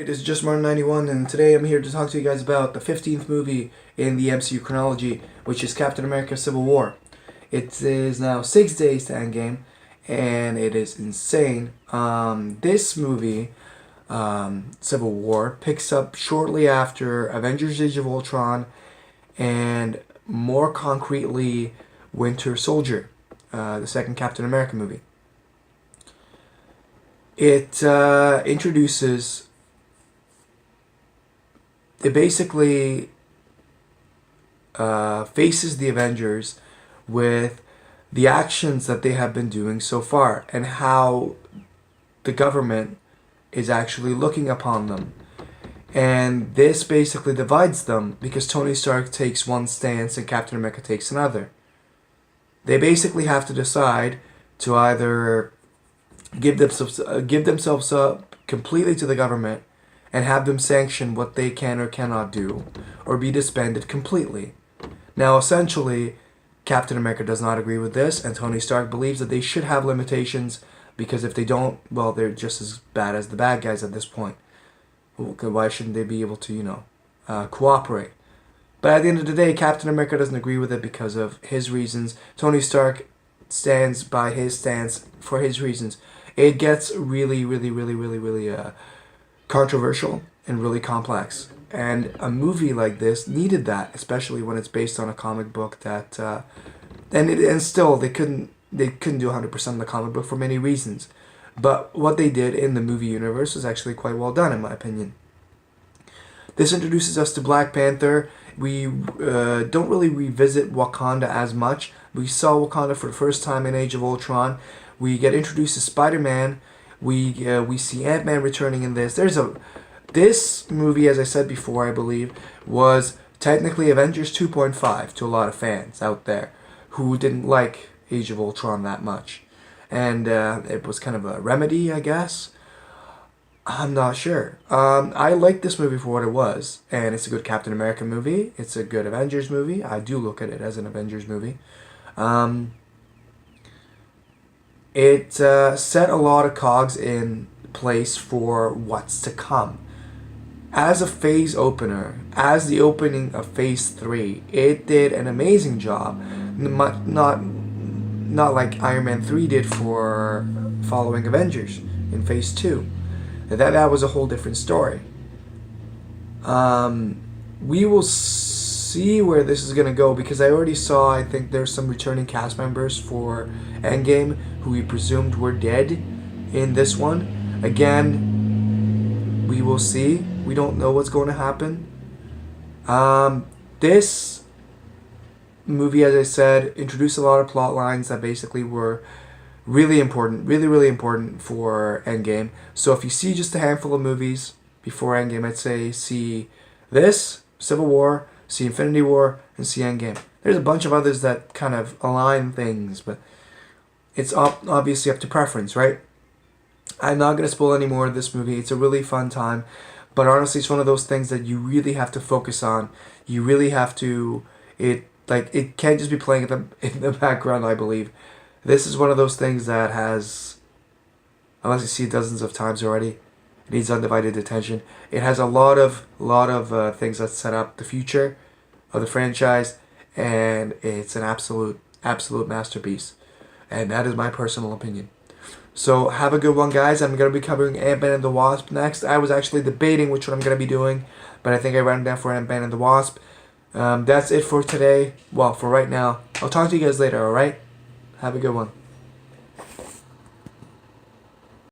It is just Martin91, and today I'm here to talk to you guys about the 15th movie in the MCU chronology, which is Captain America Civil War. It is now 6 days to Endgame, and it is insane. This movie, Civil War, picks up shortly after Avengers Age of Ultron, and more concretely, Winter Soldier, the second Captain America movie. It introduces... It basically faces the Avengers with the actions that they have been doing so far and how the government is actually looking upon them. And this basically divides them because Tony Stark takes one stance and Captain America takes another. They basically have to decide to either give themselves up completely to the government and have them sanction what they can or cannot do, or be disbanded completely. Now, essentially, Captain America does not agree with this, and Tony Stark believes that they should have limitations, because if they don't, well, they're just as bad as the bad guys at this point. Why shouldn't they be able to, cooperate? But at the end of the day, Captain America doesn't agree with it because of his reasons. Tony Stark stands by his stance for his reasons. It gets really controversial and really complex, and a movie like this needed that, especially when it's based on a comic book that and still they couldn't do 100% of the comic book for many reasons, but what they did in the movie universe is actually quite well done, in my opinion. This introduces us to Black Panther. We don't really revisit Wakanda as much. We saw Wakanda for the first time in Age of Ultron. We get introduced to Spider-Man. We see Ant-Man returning in this. This movie, as I said before, I believe, was technically Avengers 2.5 to a lot of fans out there who didn't like Age of Ultron that much. And it was kind of a remedy, I guess. I'm not sure. I like this movie for what it was. And it's a good Captain America movie. It's a good Avengers movie. I do look at it as an Avengers movie. It set a lot of cogs in place for what's to come. As a phase opener, as the opening of Phase 3, it did an amazing job. Not like Iron Man 3 did for following Avengers in Phase 2. That was a whole different story. We will see where this is going to go, because I already saw, I think there's some returning cast members for Endgame who we presumed were dead in this one. Again, we will see. We don't know what's going to happen. This movie, as I said, introduced a lot of plot lines that basically were really important, really important for Endgame. So if you see just a handful of movies before Endgame, I'd say see this, Civil War, see Infinity War, and see Endgame. There's a bunch of others that kind of align things, but it's obviously up to preference, right? I'm not going to spoil any more of this movie. It's a really fun time, but honestly, it's one of those things that you really have to focus on. You really have to... It can't just be playing in the background, I believe. This is one of those things that has, unless you see it dozens of times already, it needs undivided attention. It has a lot of things that set up the future of the franchise, and it's an absolute masterpiece. And that is my personal opinion. So have a good one, guys. I'm going to be covering Ant-Man and the Wasp next. I was actually debating which one I'm going to be doing, but I think I ran down for Ant-Man and the Wasp. That's it for today. Well, for right now. I'll talk to you guys later, alright? Have a good one.